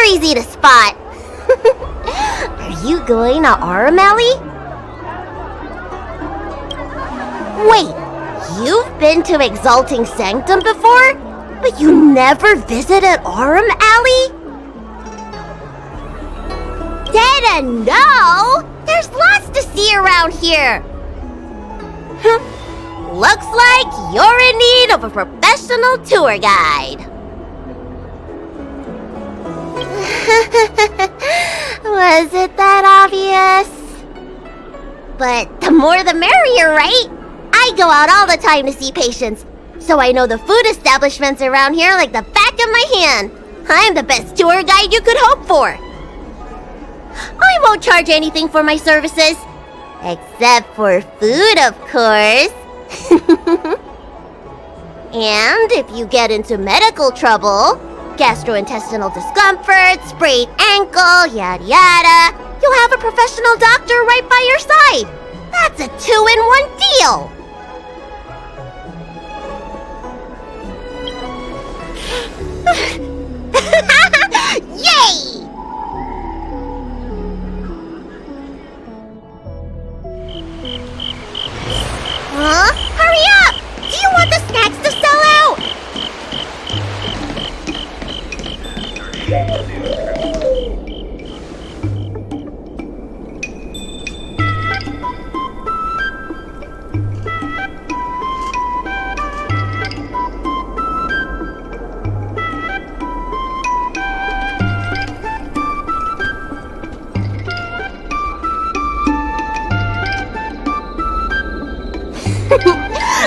super easy to spot. Are you going to Aurum Alley? Wait, you've been to Exalting Sanctum before? But you never visited Aurum Alley? Didn't know? There's lots to see around here. Looks like you're in need of a professional tour guide. Was it that obvious? But the more the merrier, right? I go out all the time to see patients, so I know the food establishments around here like the back of my hand. I'm the best tour guide you could hope for. I won't charge anything for my services. Except for food, of course. And if you get into medical trouble, gastrointestinal discomfort, sprained ankle, yada yada, you'll have a professional doctor right by your side. That's a 2-in-1 deal. Yay! Huh? Hurry up! Do you want the snacks to sell out?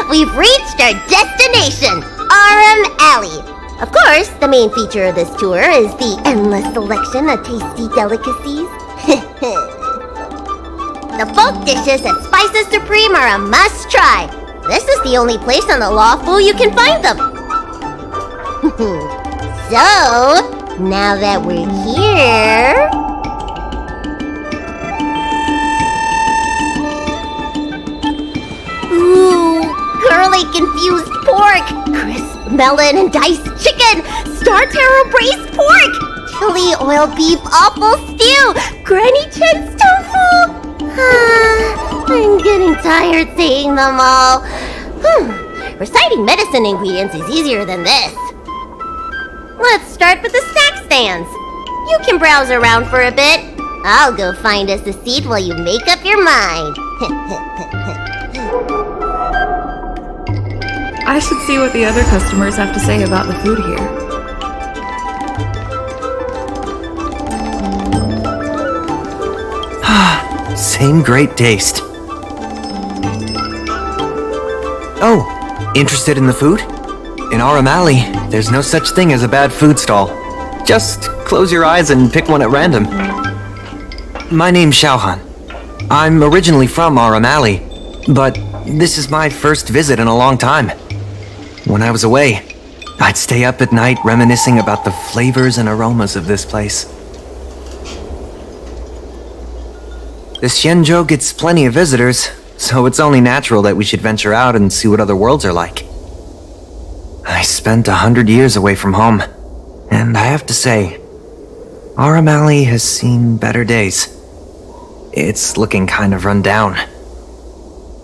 We've reached our destination, Aurum Alley. Of course, the main feature of this tour is the endless selection of tasty delicacies. The folk dishes at Spices Supreme are a must-try. This is the only place on the Lofu you can find them. So, now that we're here... Curly confused pork, crisp melon and diced chicken, star taro braised pork, chili oil beef awful stew, granny chen's tofu. I'm getting tired saying them all. Reciting medicine ingredients is easier than this. Let's start with the snack stands. You can browse around for a bit. I'll go find us a seat while you make up your mind. I should see what the other customers have to say about the food here. Same great taste. Oh, interested in the food? In Aurum Alley, there's no such thing as a bad food stall. Just close your eyes and pick one at random. My name's Xiaohan. I'm originally from Aurum Alley, but this is my first visit in a long time. When I was away, I'd stay up at night reminiscing about the flavors and aromas of this place. The Xianzhou gets plenty of visitors, so it's only natural that we should venture out and see what other worlds are like. I spent 100 years away from home, and I have to say, Aurum Alley has seen better days. It's looking kind of run down.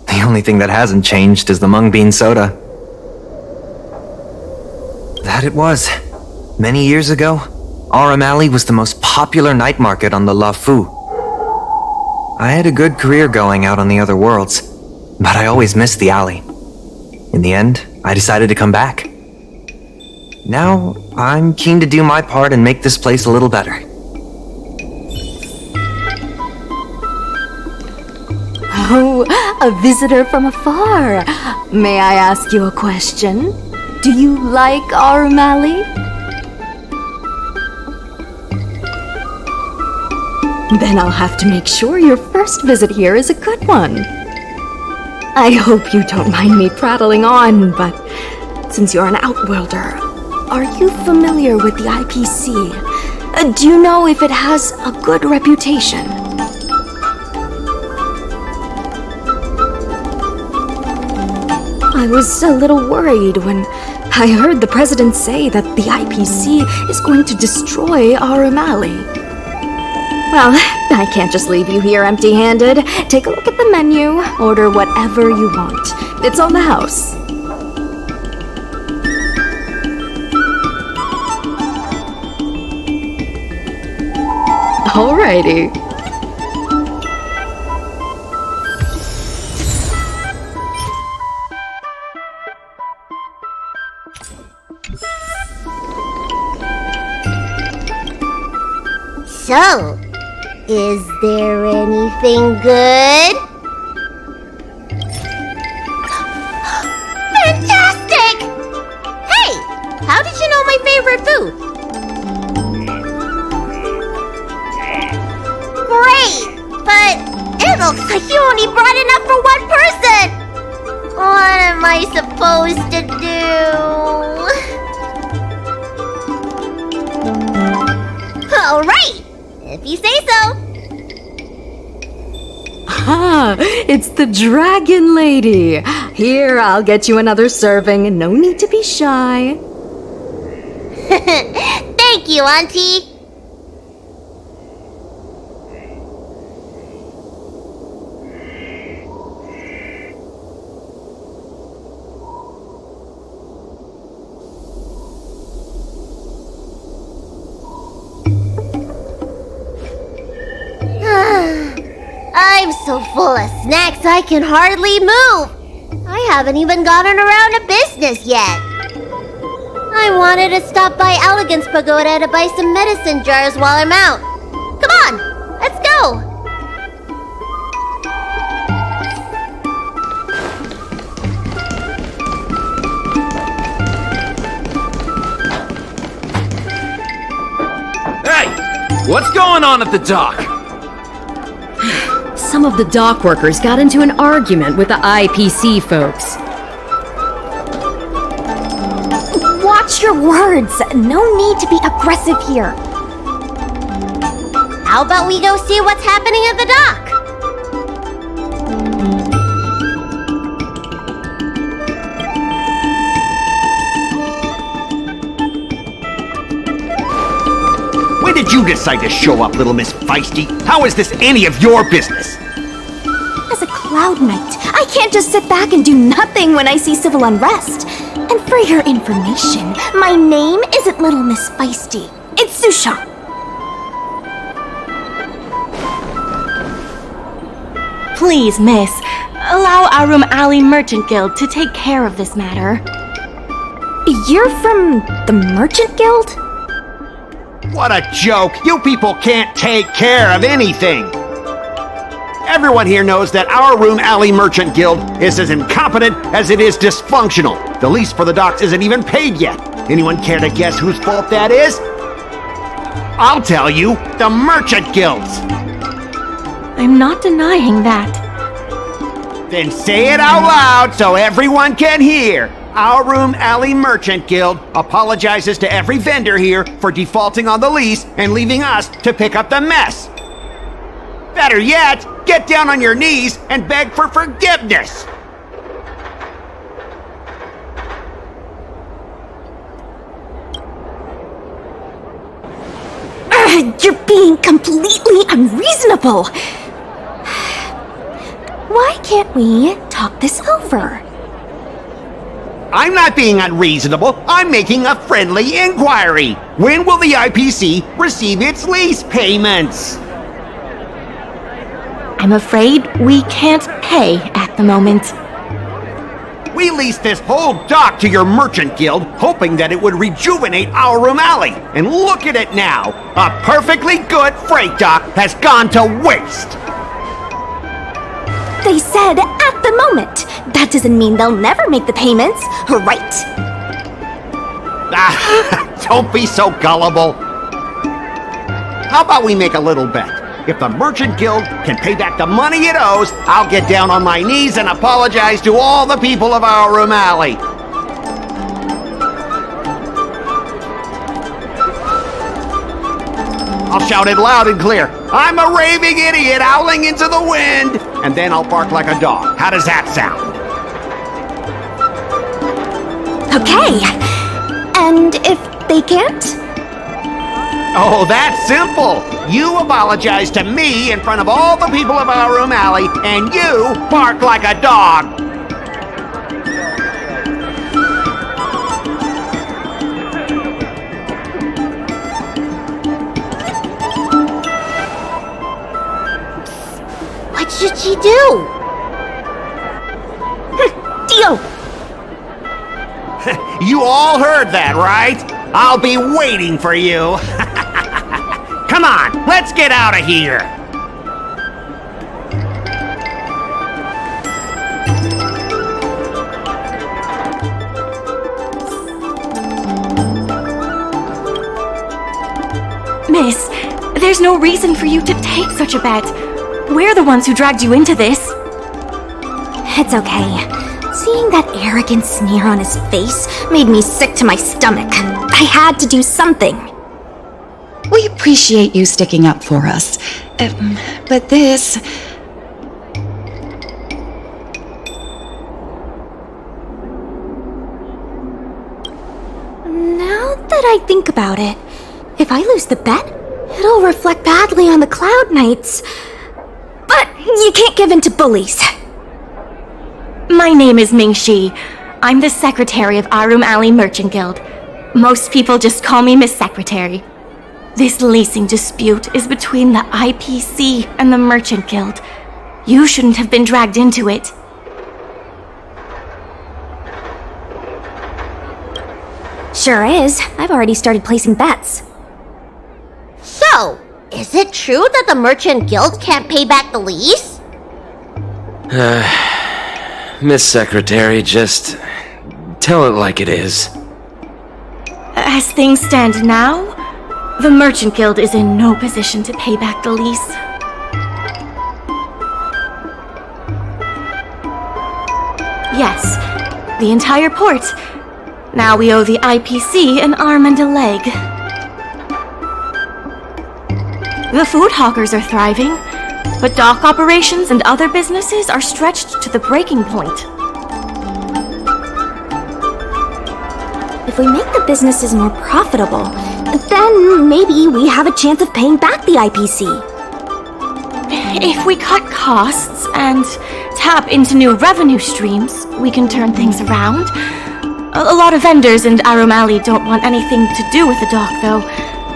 The only thing that hasn't changed is the mung bean soda. That it was. Many years ago, Aurum Alley was the most popular night market on the Lofu. I had a good career going out on the other worlds, but I always missed the alley. In the end, I decided to come back. Now, I'm keen to do my part and make this place a little better. Oh, a visitor from afar. May I ask you a question? Do you like Aurum Alley? Then I'll have to make sure your first visit here is a good one. I hope you don't mind me prattling on, but since you're an outworlder, are you familiar with the IPC? Do you know if it has a good reputation? I was a little worried when I heard the president say that the IPC is going to destroy Aurum Alley. Well, I can't just leave you here empty-handed. Take a look at the menu, order whatever you want. It's on the house. Alrighty. So, is there anything good? Fantastic! Hey, how did you know my favorite food? Great, but it looks like you only brought enough for one person. What am I supposed to do? All right. If you say so. Ah, it's the Dragon Lady. Here, I'll get you another serving. No need to be shy. Thank you, Auntie. I'm so full of snacks I can hardly move. I haven't even gotten around to business yet. I wanted to stop by Elegance Pagoda to buy some medicine jars while I'm out. Come on, let's go. Hey, what's going on at the dock? Some of the dock workers got into an argument with the IPC folks. Watch your words. No need to be aggressive here. How about we go see what's happening at the dock? When did you decide to show up, little Miss Feisty? How is this any of your business? As a Cloud Knight, I can't just sit back and do nothing when I see civil unrest. And for your information, my name isn't Little Miss Feisty. It's Susha. Please, miss, allow Aurum Alley Merchant Guild to take care of this matter. You're from the Merchant Guild? What a joke! You people can't take care of anything! Everyone here knows that our Aurum Alley Merchant Guild is as incompetent as it is dysfunctional. The lease for the docks isn't even paid yet. Anyone care to guess whose fault that is? I'll tell you, the Merchant Guild's! I'm not denying that. Then say it out loud so everyone can hear. Our Aurum Alley Merchant Guild apologizes to every vendor here for defaulting on the lease and leaving us to pick up the mess. Better yet, get down on your knees and beg for forgiveness. You're being completely unreasonable. Why can't we talk this over? I'm not being unreasonable. I'm making a friendly inquiry. When will the IPC receive its lease payments? I'm afraid we can't pay at the moment. We leased this whole dock to your merchant guild, hoping that it would rejuvenate our Aurum Alley. And look at it now. A perfectly good freight dock has gone to waste. They said at the moment. That doesn't mean they'll never make the payments, right? Don't be so gullible. How about we make a little bet? If the Merchant Guild can pay back the money it owes, I'll get down on my knees and apologize to all the people of our Aurum Alley. I'll shout it loud and clear. I'm a raving idiot howling into the wind. And then I'll bark like a dog. How does that sound? Okay. And if they can't? Oh, that's simple. You apologize to me in front of all the people of our room alley, and you bark like a dog. What should she do? Deal! You all heard that, right? I'll be waiting for you. Come on, let's get out of here. Miss, there's no reason for you to take such a bet. We're the ones who dragged you into this. It's okay. Seeing that arrogant sneer on his face made me sick to my stomach. I had to do something. We appreciate you sticking up for us. But this... Now that I think about it, if I lose the bet, it'll reflect badly on the Cloud Knights. But you can't give in to bullies. My name is Ming-Shi. I'm the secretary of Arum Alley Merchant Guild. Most people just call me Miss Secretary. This leasing dispute is between the IPC and the Merchant Guild. You shouldn't have been dragged into it. Sure is. I've already started placing bets. So, is it true that the Merchant Guild can't pay back the lease? Miss Secretary, just tell it like it is. As things stand now, the Merchant Guild is in no position to pay back the lease. Yes, the entire port. Now we owe the IPC an arm and a leg. The food hawkers are thriving, but dock operations and other businesses are stretched to the breaking point. If we make the businesses more profitable, then maybe we have a chance of paying back the IPC. If we cut costs and tap into new revenue streams, we can turn things around. A lot of vendors in Arum Alley don't want anything to do with the dock, though,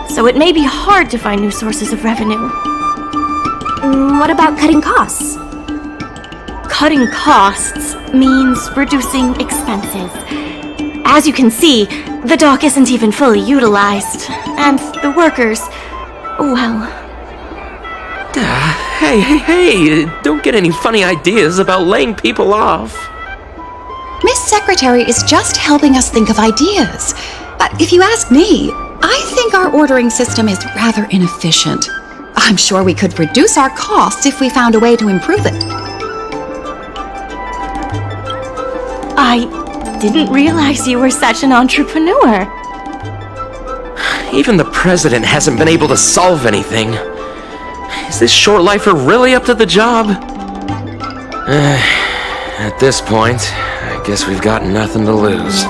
so it may be hard to find new sources of revenue. What about cutting costs? Cutting costs means reducing expenses. As you can see, the dock isn't even fully utilized, and the workers, well... Hey, don't get any funny ideas about laying people off. Miss Secretary is just helping us think of ideas. But if you ask me, I think our ordering system is rather inefficient. I'm sure we could reduce our costs if we found a way to improve it. I didn't realize you were such an entrepreneur. Even the president hasn't been able to solve anything. Is this short lifer really up to the job? At this point, I guess we've got nothing to lose.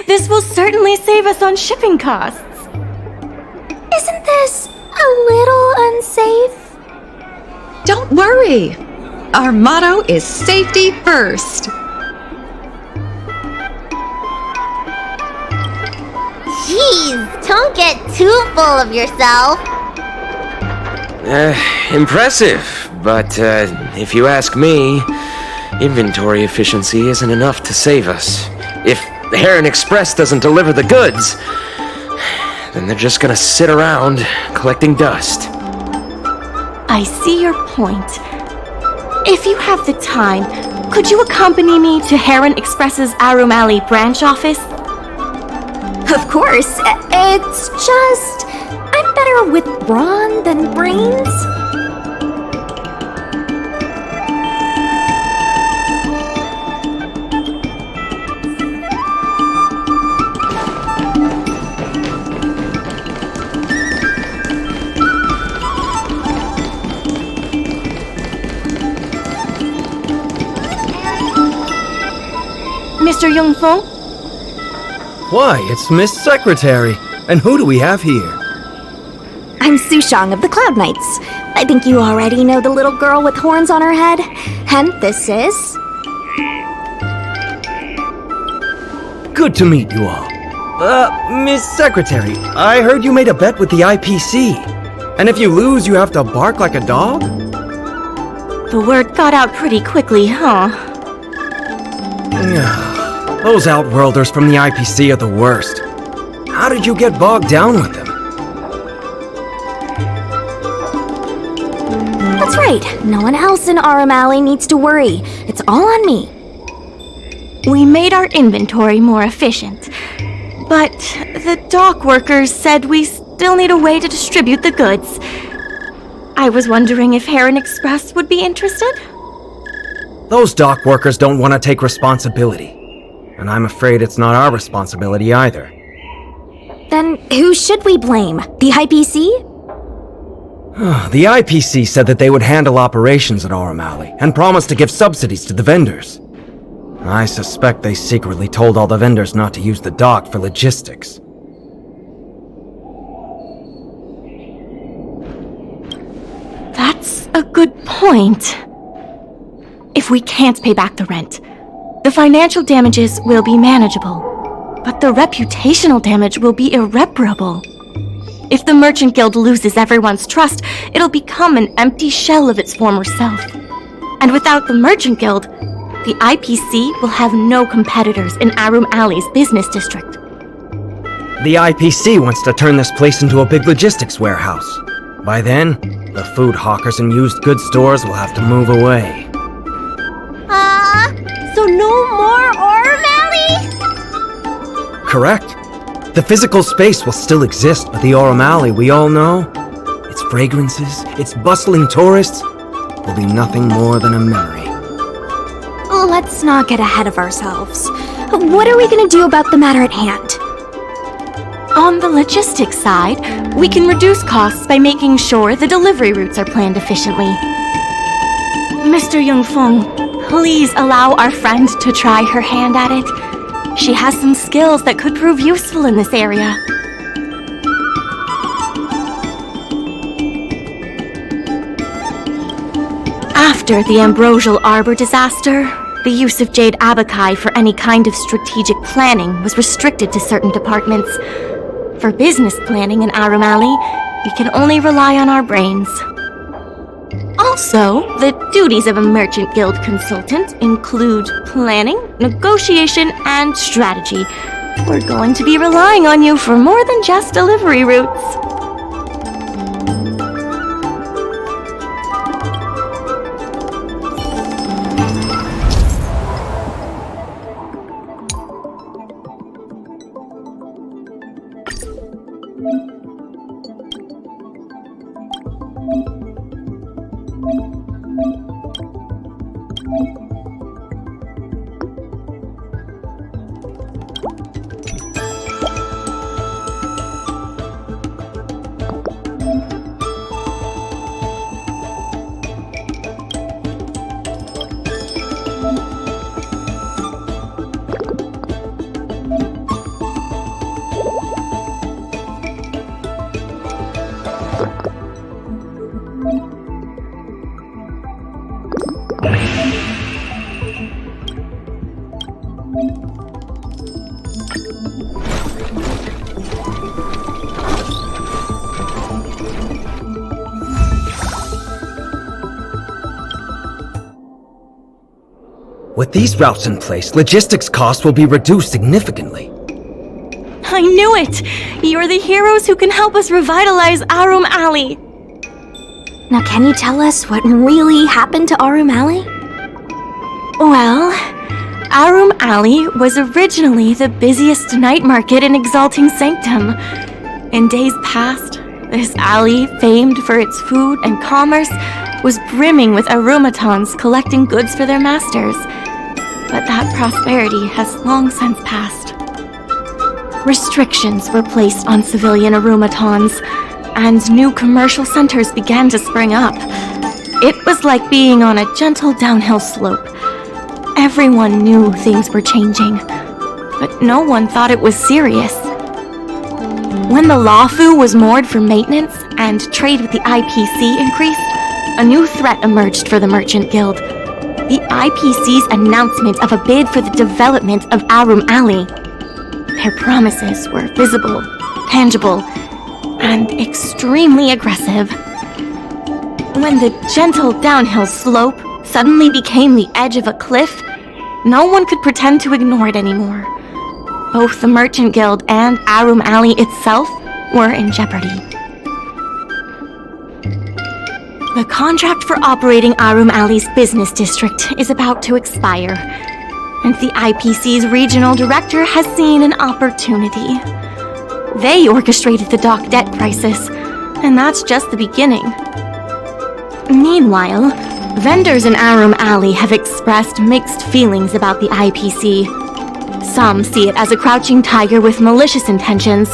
This will certainly save us on shipping costs. Isn't this a little unsafe? Don't worry. Our motto is safety first. Jeez, don't get too full of yourself. Impressive, but if you ask me, Inventory efficiency isn't enough to save us. If the Heron Express doesn't deliver the goods, then they're just gonna sit around collecting dust. I see your point. If you have the time, could you accompany me to Heron Express's Arum Alley branch office? Of course. It's just... I'm better with brawn than brains. Mr. Yongfeng? Why, it's Miss Secretary. And who do we have here? I'm Sushang of the Cloud Knights. I think you already know the little girl with horns on her head. And this is... Good to meet you all. Miss Secretary, I heard you made a bet with the IPC. And if you lose, you have to bark like a dog? The word got out pretty quickly, huh? Those Outworlders from the IPC are the worst. How did you get bogged down with them? That's right. No one else in Arum Alley needs to worry. It's all on me. We made our inventory more efficient. But the dock workers said we still need a way to distribute the goods. I was wondering if Heron Express would be interested? Those dock workers don't want to take responsibility. And I'm afraid it's not our responsibility either. Then who should we blame? The IPC? The IPC said that they would handle operations at Arum Alley and promised to give subsidies to the vendors. I suspect they secretly told all the vendors not to use the dock for logistics. That's a good point. If we can't pay back the rent, the financial damages will be manageable, but the reputational damage will be irreparable. If the Merchant Guild loses everyone's trust, it'll become an empty shell of its former self. And without the Merchant Guild, the IPC will have no competitors in Arum Alley's business district. The IPC wants to turn this place into a big logistics warehouse. By then, the food hawkers and used goods stores will have to move away. So no more Arum Alley? Correct. The physical space will still exist, but the Arum Alley we all know, its fragrances, its bustling tourists, will be nothing more than a memory. Let's not get ahead of ourselves. What are we gonna do about the matter at hand? On the logistics side, we can reduce costs by making sure the delivery routes are planned efficiently. Mr. Yongfeng, please allow our friend to try her hand at it. She has some skills that could prove useful in this area. After the Ambrosial Arbor disaster, the use of Jade Abakai for any kind of strategic planning was restricted to certain departments. For business planning in Arum Alley, we can only rely on our brains. Also, the duties of a Merchant Guild consultant include planning, negotiation, and strategy. We're going to be relying on you for more than just delivery routes. With these routes in place, logistics costs will be reduced significantly. I knew it! You're the heroes who can help us revitalize Arum Alley! Now, can you tell us what really happened to Arum Alley? Well, Arum Alley was originally the busiest night market in Exalting Sanctum. In days past, this alley, famed for its food and commerce, was brimming with aurumatones collecting goods for their masters. But that prosperity has long since passed. Restrictions were placed on civilian aurumatones, and new commercial centers began to spring up. It was like being on a gentle downhill slope. Everyone knew things were changing, but no one thought it was serious. When the Lofu was moored for maintenance and trade with the IPC increased, a new threat emerged for the Merchant Guild. The IPC's announcement of a bid for the development of Arum Alley. Their promises were visible, tangible, and extremely aggressive. When the gentle downhill slope suddenly became the edge of a cliff, no one could pretend to ignore it anymore. Both the Merchant Guild and Arum Alley itself were in jeopardy. The contract for operating Arum Alley's business district is about to expire, and the IPC's regional director has seen an opportunity. They orchestrated the dock debt crisis, and that's just the beginning. Meanwhile, vendors in Arum Alley have expressed mixed feelings about the IPC. Some see it as a crouching tiger with malicious intentions,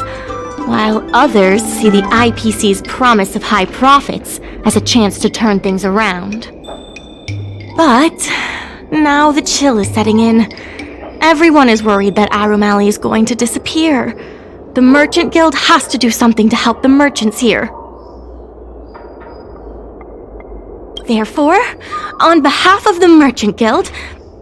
while others see the IPC's promise of high profits as a chance to turn things around. But now the chill is setting in. Everyone is worried that Arum Alley is going to disappear. The Merchant Guild has to do something to help the merchants here. Therefore, on behalf of the Merchant Guild,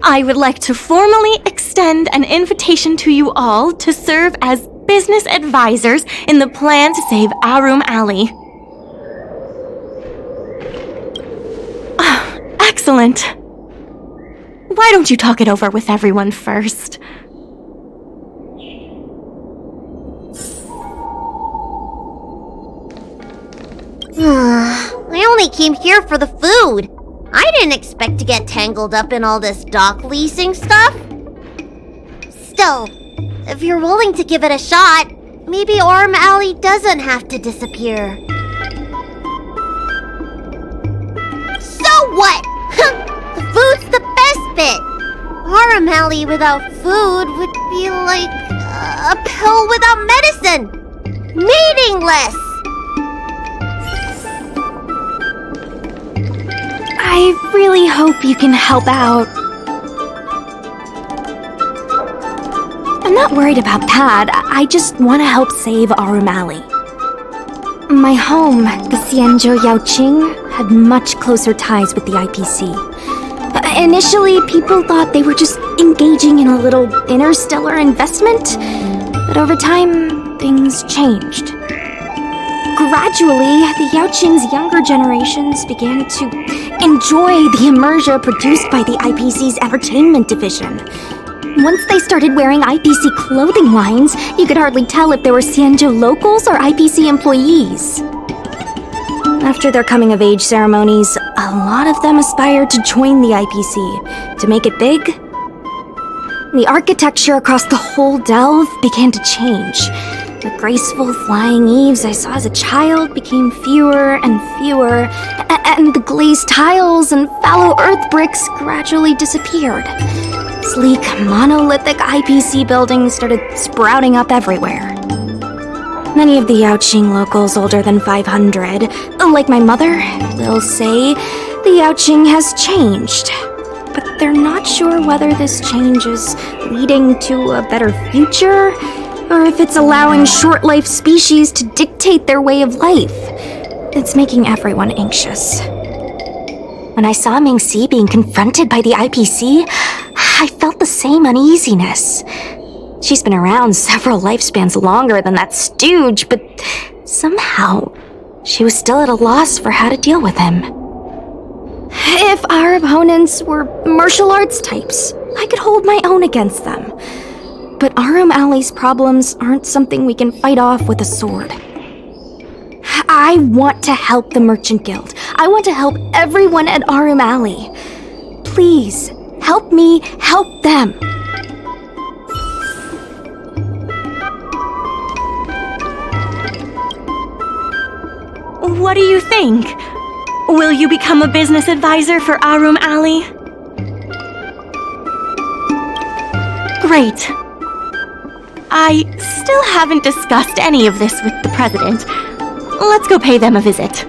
I would like to formally extend an invitation to you all to serve as business advisors in the plan to save Arum Alley. Excellent. Why don't you talk it over with everyone first? I only came here for the food. I didn't expect to get tangled up in all this dock leasing stuff. Still, if you're willing to give it a shot, maybe Arum Alley doesn't have to disappear. So what? The food's the best bit. Arum Alley without food would be like a pill without medicine. Meaningless. I really hope you can help out. I'm not worried about that. I just want to help save Arum Alley. My home, the Xianzhou Yaoqing, had much closer ties with the IPC. Initially, people thought they were just engaging in a little interstellar investment, but over time, things changed. Gradually, the Yaoqing's younger generations began to enjoy the immersion produced by the IPC's entertainment division. Once they started wearing IPC clothing lines, you could hardly tell if they were Xianzhou locals or IPC employees. After their coming-of-age ceremonies, a lot of them aspired to join the IPC. To make it big, the architecture across the whole delve began to change. The graceful flying eaves I saw as a child became fewer and fewer, and the glazed tiles and fallow earth bricks gradually disappeared. Sleek, monolithic IPC buildings started sprouting up everywhere. Many of the Yaoqing locals older than 500, like my mother, will say the Yaoqing has changed. But they're not sure whether this change is leading to a better future, or if it's allowing short-life species to dictate their way of life. It's making everyone anxious. When I saw Mingxi being confronted by the IPC, I felt the same uneasiness. She's been around several lifespans longer than that stooge, but somehow she was still at a loss for how to deal with him. If our opponents were martial arts types, I could hold my own against them. But Arum Alley's problems aren't something we can fight off with a sword. I want to help the Merchant Guild. I want to help everyone at Arum Alley. Please, help me help them. What do you think? Will you become a business advisor for Arum Alley? Great. I still haven't discussed any of this with the president. Let's go pay them a visit.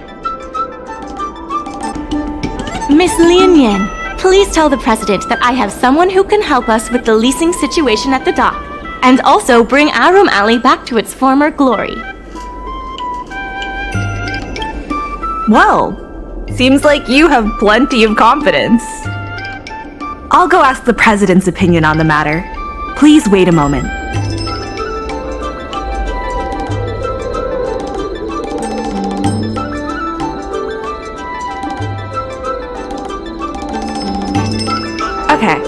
Miss Lin Yan, please tell the president that I have someone who can help us with the leasing situation at the dock, and also bring Arum Alley back to its former glory. Well, seems like you have plenty of confidence. I'll go ask the president's opinion on the matter. Please wait a moment. Okay,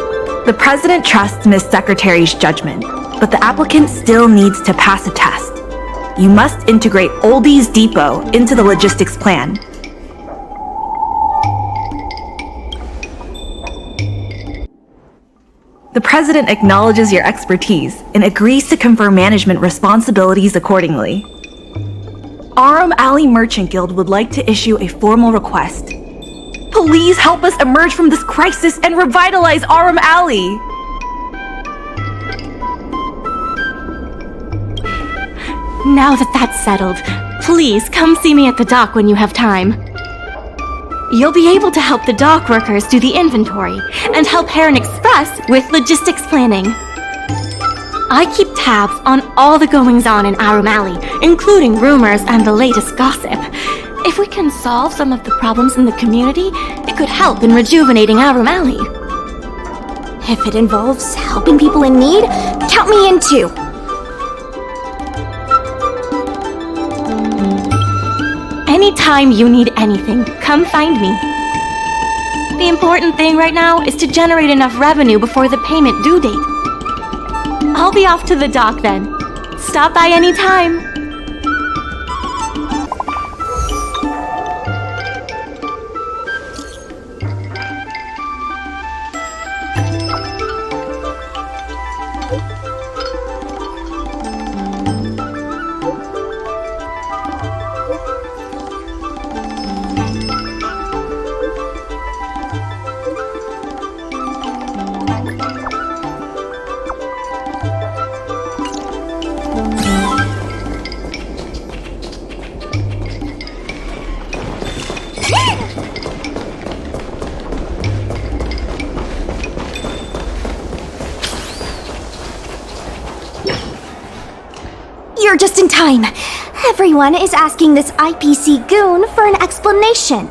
the president trusts Miss Secretary's judgment, but the applicant still needs to pass a test. You must integrate Oldie's Depot into the logistics plan. The president acknowledges your expertise and agrees to confer management responsibilities accordingly. Arum Alley Merchant Guild would like to issue a formal request. Please help us emerge from this crisis and revitalize Arum Alley! Now that that's settled, please come see me at the dock when you have time. You'll be able to help the dock workers do the inventory and help Heron Express with logistics planning. I keep tabs on all the goings-on in Arum Alley, including rumors and the latest gossip. If we can solve some of the problems in the community, it could help in rejuvenating Arum Alley. If it involves helping people in need, count me in too. Anytime you need anything, come find me. The important thing right now is to generate enough revenue before the payment due date. I'll be off to the dock then. Stop by anytime. You're just in time. Everyone is asking this IPC goon for an explanation.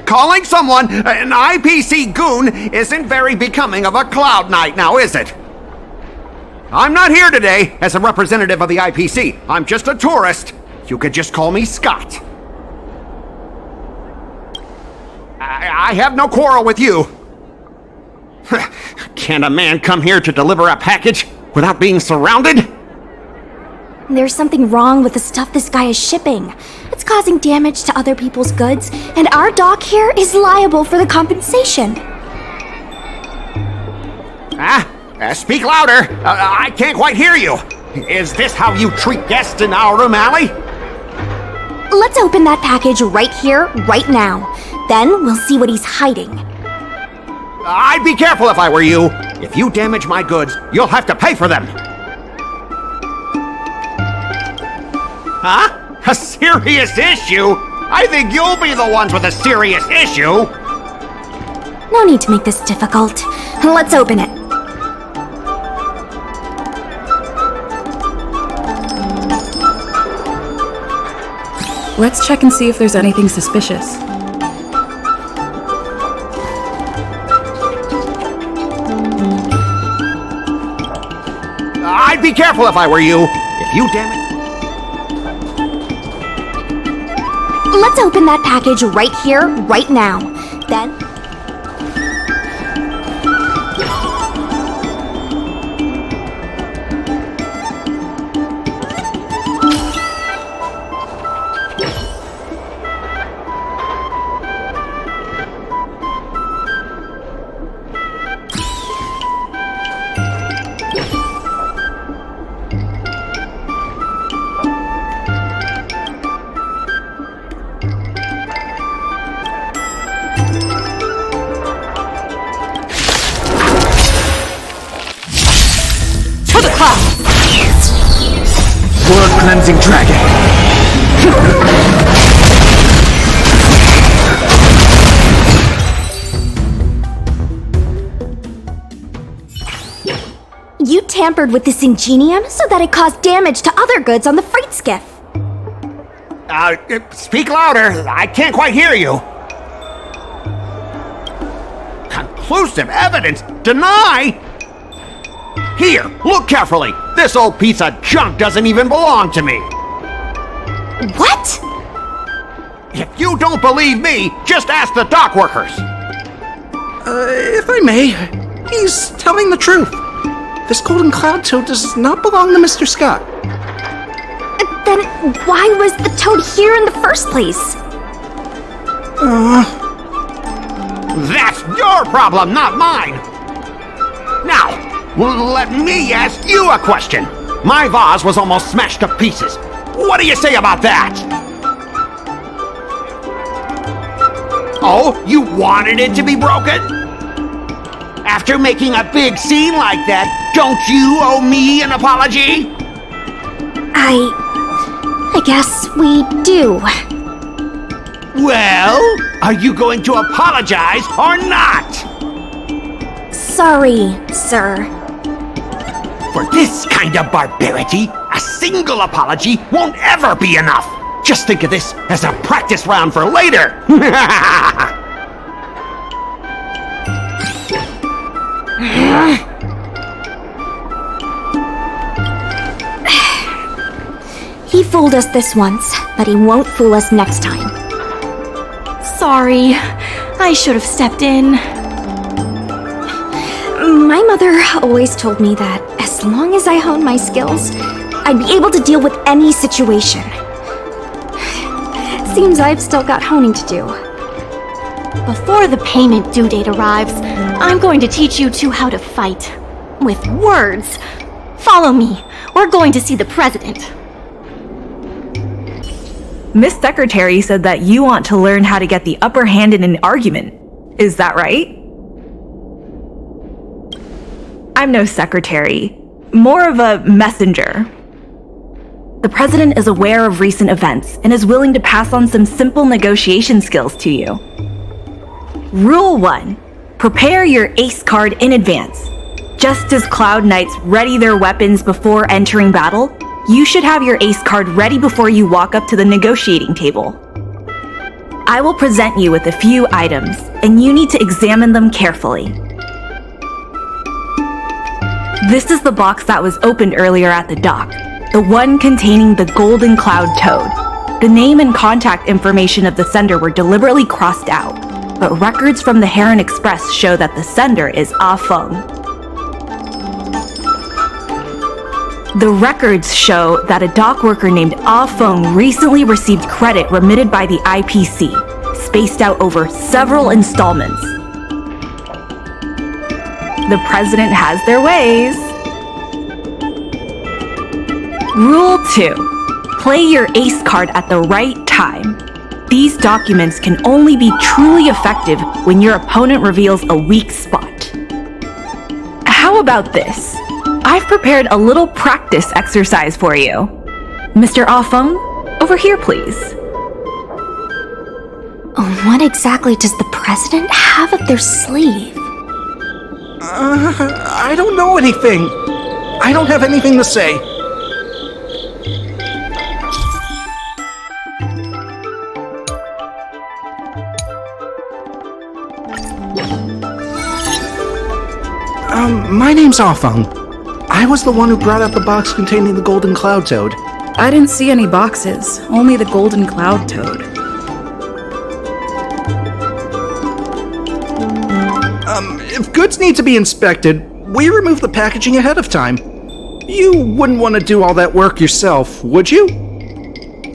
Calling someone an IPC goon isn't very becoming of a Cloud Knight now, is it? I'm not here today as a representative of the IPC. I'm just a tourist. You could just call me Scott. I have no quarrel with you. Can a man come here to deliver a package without being surrounded? There's something wrong with the stuff this guy is shipping. It's causing damage to other people's goods, and our dock here is liable for the compensation. Speak louder. I can't quite hear you. Is this how you treat guests in Arum Alley? Let's open that package right here, right now. Then we'll see what he's hiding. I'd be careful if I were you. If you damage my goods, you'll have to pay for them. Huh? A serious issue? I think you'll be the ones with a serious issue. No need to make this difficult. Let's open it. Let's check and see if there's anything suspicious. I'd be careful if I were you. If you damage... Let's open that package right here, right now. Then... World-cleansing dragon. You tampered with this ingenium so that it caused damage to other goods on the freight skiff. Speak louder. I can't quite hear you. Conclusive evidence? Deny? Here, look carefully. This old piece of junk doesn't even belong to me. What? If you don't believe me, just ask the dock workers. If I may, he's telling the truth. This golden cloud toad does not belong to Mr. Scott. Then why was the toad here in the first place? That's your problem, not mine. Now, let me ask you a question. My vase was almost smashed to pieces. What do you say about that? Oh, you wanted it to be broken? After making a big scene like that, don't you owe me an apology? I guess we do. Well, are you going to apologize or not? Sorry, sir. For this kind of barbarity, a single apology won't ever be enough. Just think of this as a practice round for later. He fooled us this once, but he won't fool us next time. Sorry, I should have stepped in. My mother always told me that as long as I honed my skills, I'd be able to deal with any situation. Seems I've still got honing to do. Before the payment due date arrives, I'm going to teach you two how to fight. With words. Follow me. We're going to see the president. Miss Secretary said that you want to learn how to get the upper hand in an argument. Is that right? I'm no secretary, more of a messenger. The president is aware of recent events and is willing to pass on some simple negotiation skills to you. Rule 1. Prepare your ace card in advance. Just as Cloud Knights ready their weapons before entering battle, you should have your ace card ready before you walk up to the negotiating table. I will present you with a few items, and you need to examine them carefully. This is the box that was opened earlier at the dock, the one containing the Golden Cloud Toad. The name and contact information of the sender were deliberately crossed out, but records from the Heron Express show that the sender is Ah Feng. The records show that a dock worker named Ah Feng recently received credit remitted by the IPC, spaced out over several installments. The president has their ways. Rule 2. Play your ace card at the right time. These documents can only be truly effective when your opponent reveals a weak spot. How about this? I've prepared a little practice exercise for you. Mr. Ah Feng, over here please. What exactly does the president have up their sleeve? I don't know anything. I don't have anything to say. My name's Ah Feng. I was the one who brought out the box containing the Golden Cloud Toad. I didn't see any boxes, only the Golden Cloud Toad. if goods need to be inspected, we remove the packaging ahead of time. You wouldn't want to do all that work yourself, would you?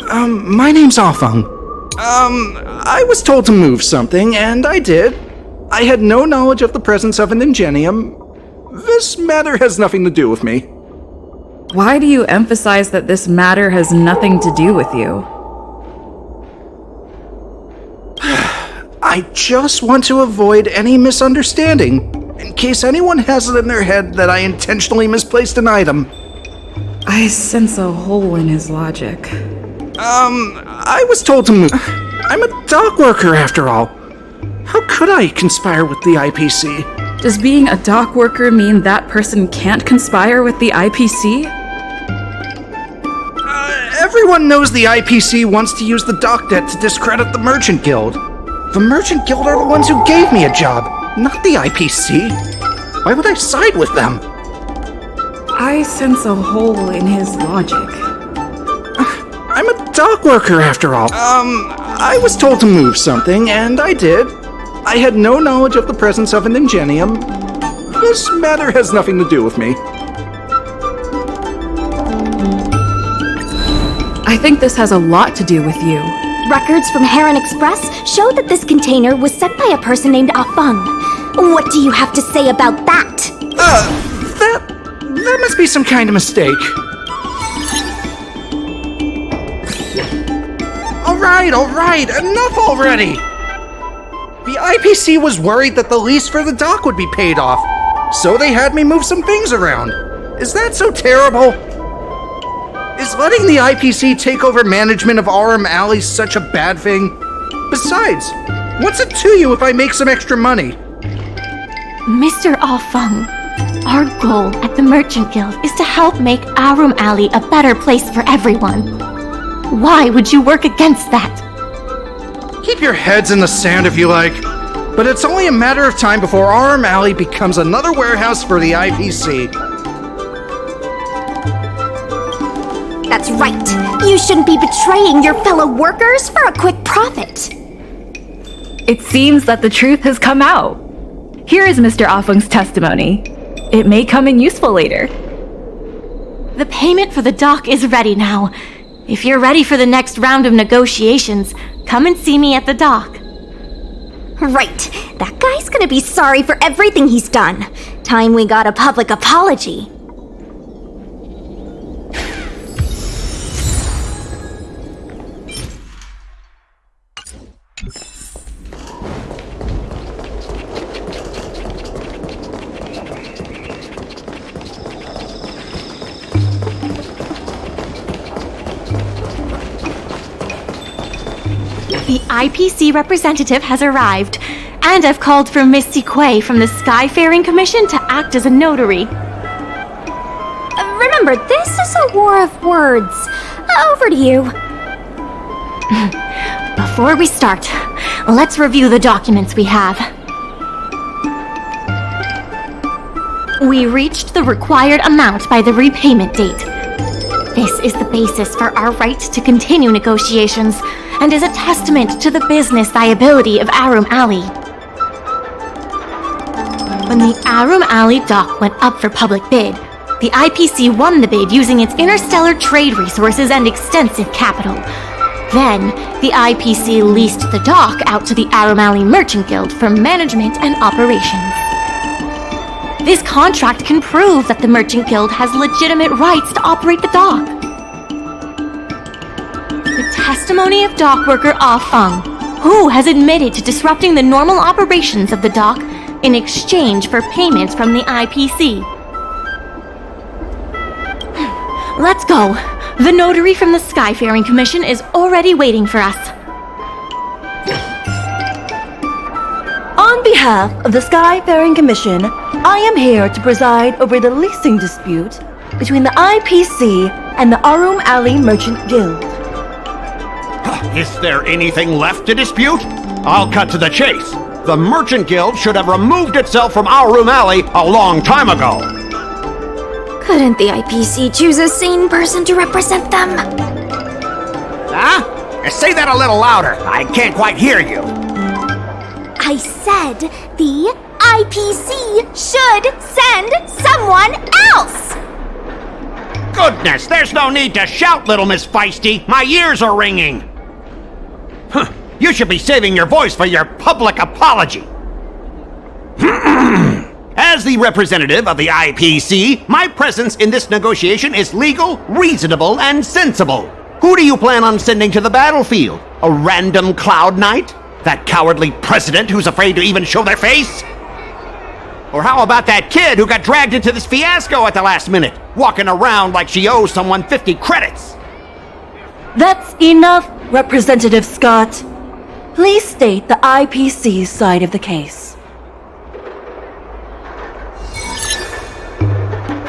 My name's Afeng. I was told to move something, and I did. I had no knowledge of the presence of an ingenium. This matter has nothing to do with me. Why do you emphasize that this matter has nothing to do with you? I just want to avoid any misunderstanding, in case anyone has it in their head that I intentionally misplaced an item. I sense a hole in his logic. I was told to move. I'm a dock worker after all. How could I conspire with the IPC? Does being a dock worker mean that person can't conspire with the IPC? Everyone knows the IPC wants to use the dock debt to discredit the Merchant Guild. The Merchant Guild are the ones who gave me a job, not the IPC. Why would I side with them? I sense a hole in his logic. I'm a dock worker after all. I was told to move something, and I did. I had no knowledge of the presence of an ingenium. This matter has nothing to do with me. I think this has a lot to do with you. Records from Heron Express show that this container was sent by a person named Afeng. What do you have to say about that? That must be some kind of mistake. Alright, enough already! The IPC was worried that the lease for the dock would be paid off, so they had me move some things around. Is that so terrible? Is letting the IPC take over management of Aurum Alley such a bad thing? Besides, what's it to you if I make some extra money? Mr. Afeng, our goal at the Merchant Guild is to help make Aurum Alley a better place for everyone. Why would you work against that? Keep your heads in the sand if you like, but it's only a matter of time before Aurum Alley becomes another warehouse for the IPC. That's right. You shouldn't be betraying your fellow workers for a quick profit. It seems that the truth has come out. Here is Mr. Afeng's testimony. It may come in useful later. The payment for the dock is ready now. If you're ready for the next round of negotiations, come and see me at the dock. Right. That guy's gonna be sorry for everything he's done. Time we got a public apology. The IPC representative has arrived, and I've called for Miss Siquei from the Skyfaring Commission to act as a notary. Remember, this is a war of words. Over to you. Before we start, let's review the documents we have. We reached the required amount by the repayment date. This is the basis for our right to continue negotiations, and is a testament to the business viability of Aurum Alley. When the Aurum Alley dock went up for public bid, the IPC won the bid using its interstellar trade resources and extensive capital. Then, the IPC leased the dock out to the Aurum Alley Merchant Guild for management and operations. This contract can prove that the Merchant Guild has legitimate rights to operate the dock. The testimony of dock worker Afeng, who has admitted to disrupting the normal operations of the dock in exchange for payments from the IPC. Let's go. The notary from the Skyfaring Commission is already waiting for us. On behalf of the Skyfaring Commission, I am here to preside over the leasing dispute between the IPC and the Aurum Alley Merchant Guild. Is there anything left to dispute? I'll cut to the chase. The Merchant Guild should have removed itself from Aurum Alley a long time ago. Couldn't the IPC choose a sane person to represent them? Huh? Say that a little louder. I can't quite hear you. I said the IPC should send someone else! Goodness, there's no need to shout, little Miss Feisty. My ears are ringing. Huh, you should be saving your voice for your public apology. As the representative of the IPC, my presence in this negotiation is legal, reasonable, and sensible. Who do you plan on sending to the battlefield? A random Cloud Knight? That cowardly president who's afraid to even show their face? Or how about that kid who got dragged into this fiasco at the last minute, walking around like she owes someone 50 credits? That's enough, Representative Scott. Please state the IPC's side of the case.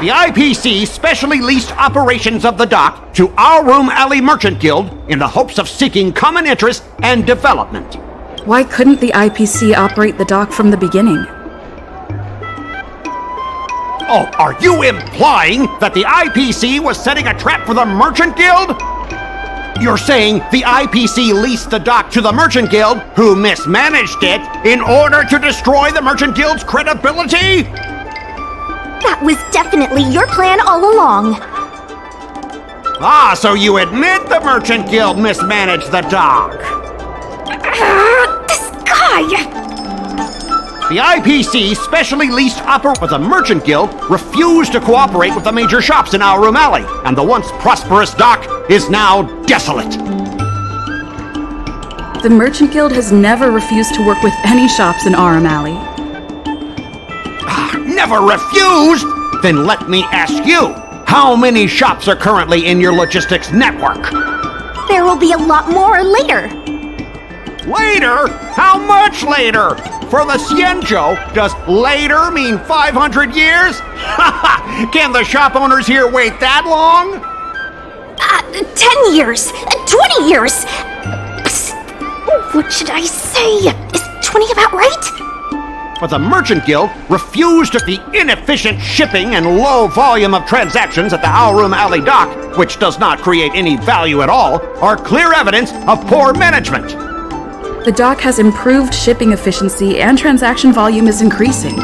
The IPC specially leased operations of the dock to Aurum Alley Merchant Guild in the hopes of seeking common interest and development. Why couldn't the IPC operate the dock from the beginning? Oh, are you implying that the IPC was setting a trap for the Merchant Guild? You're saying the IPC leased the dock to the Merchant Guild, who mismanaged it, in order to destroy the Merchant Guild's credibility? That was definitely your plan all along. Ah, so you admit the Merchant Guild mismanaged the dock? This guy! The IPC specially leased but the Merchant Guild refused to cooperate with the major shops in Aurum Alley, and the once prosperous dock is now desolate. The Merchant Guild has never refused to work with any shops in Aurum Alley. Never refused? Then let me ask you, how many shops are currently in your logistics network? There will be a lot more later. Later? How much later? For the Xianzhou, does later mean 500 years? Can the shop owners here wait that long? 10 years, 20 years. What should I say? Is 20 about right? But the Merchant Guild refused the inefficient shipping and low volume of transactions at the Aurum Alley dock, which does not create any value at all, are clear evidence of poor management. The dock has improved shipping efficiency and transaction volume is increasing.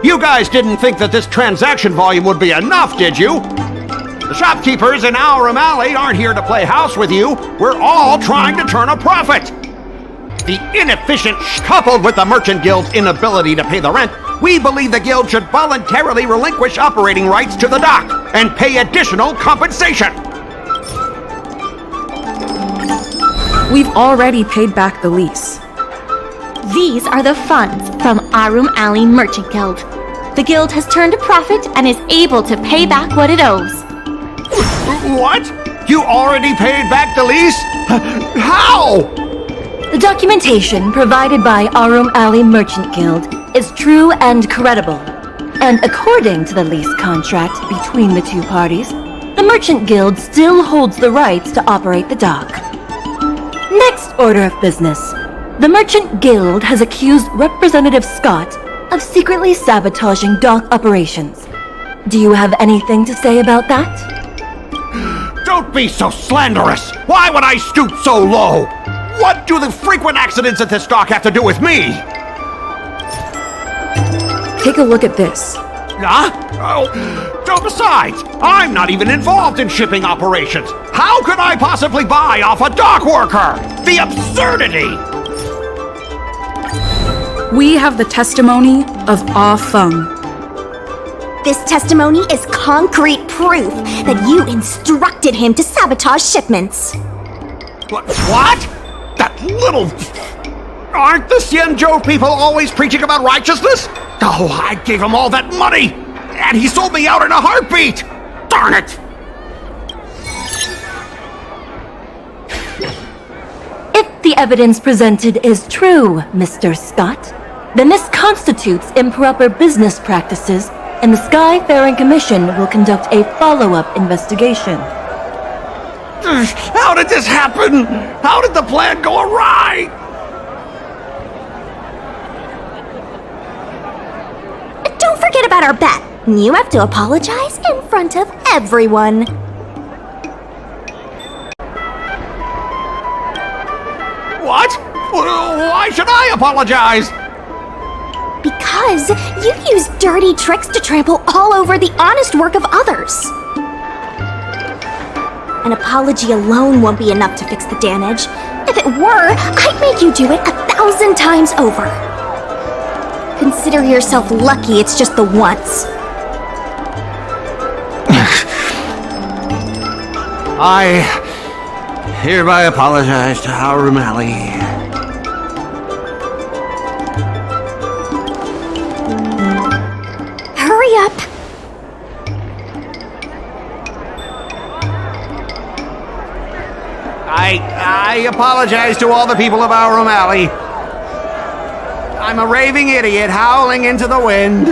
You guys didn't think that this transaction volume would be enough, did you? The shopkeepers in Aurum Alley aren't here to play house with you. We're all trying to turn a profit. The inefficient coupled with the Merchant Guild's inability to pay the rent, we believe the guild should voluntarily relinquish operating rights to the dock and pay additional compensation. We've already paid back the lease. These are the funds from Aurum Alley Merchant Guild. The guild has turned a profit and is able to pay back what it owes. What? You already paid back the lease? How? The documentation provided by Aurum Alley Merchant Guild is true and credible. And according to the lease contract between the two parties, the Merchant Guild still holds the rights to operate the dock. Next order of business. The Merchant Guild has accused Representative Scott of secretly sabotaging dock operations. Do you have anything to say about that? Don't be so slanderous! Why would I stoop so low? What do the frequent accidents at this dock have to do with me? Take a look at this. Besides, I'm not even involved in shipping operations. How could I possibly buy off a dock worker? The absurdity! We have the testimony of Ah Feng. This testimony is concrete proof that you instructed him to sabotage shipments. What? That little... Aren't the Xianzhou people always preaching about righteousness? Oh, I gave him all that money! And he sold me out in a heartbeat! Darn it! If the evidence presented is true, Mr. Scott, then this constitutes improper business practices, and the Skyfaring Commission will conduct a follow-up investigation. How did this happen? How did the plan go awry? Don't forget about our bet. You have to apologize in front of everyone. What? Why should I apologize? because you use dirty tricks to trample all over the honest work of others. An apology alone won't be enough to fix the damage. If it were, I'd make you do it 1,000 times over. Consider yourself lucky it's just the once. I hereby apologize to Aurum Alley. Hurry up. I apologize to all the people of Aurum Alley. I'm a raving idiot howling into the wind.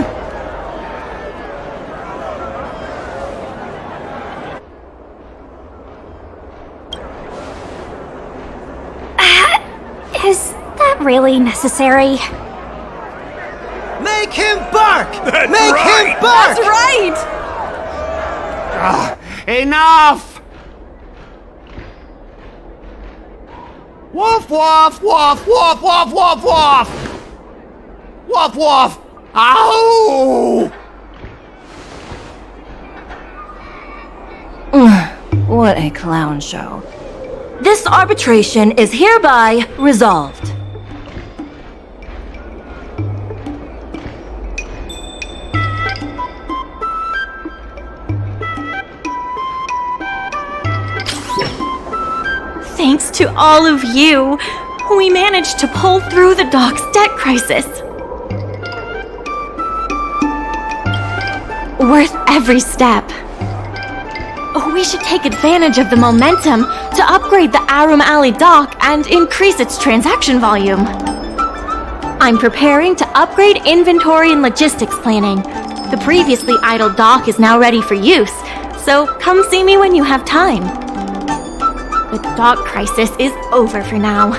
Is that really necessary? Make him bark! That's Make right! him bark! That's right! Enough! Woof, woof, woof, woof, woof, woof, woof! Woof, woof! Ow! What a clown show. This arbitration is hereby resolved. Thanks to all of you, we managed to pull through the dock's debt crisis. Worth every step. We should take advantage of the momentum to upgrade the Aurum Alley dock and increase its transaction volume. I'm preparing to upgrade inventory and logistics planning. The previously idle dock is now ready for use, so come see me when you have time. The dock crisis is over for now,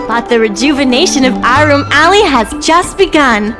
but the rejuvenation of Aurum Alley has just begun.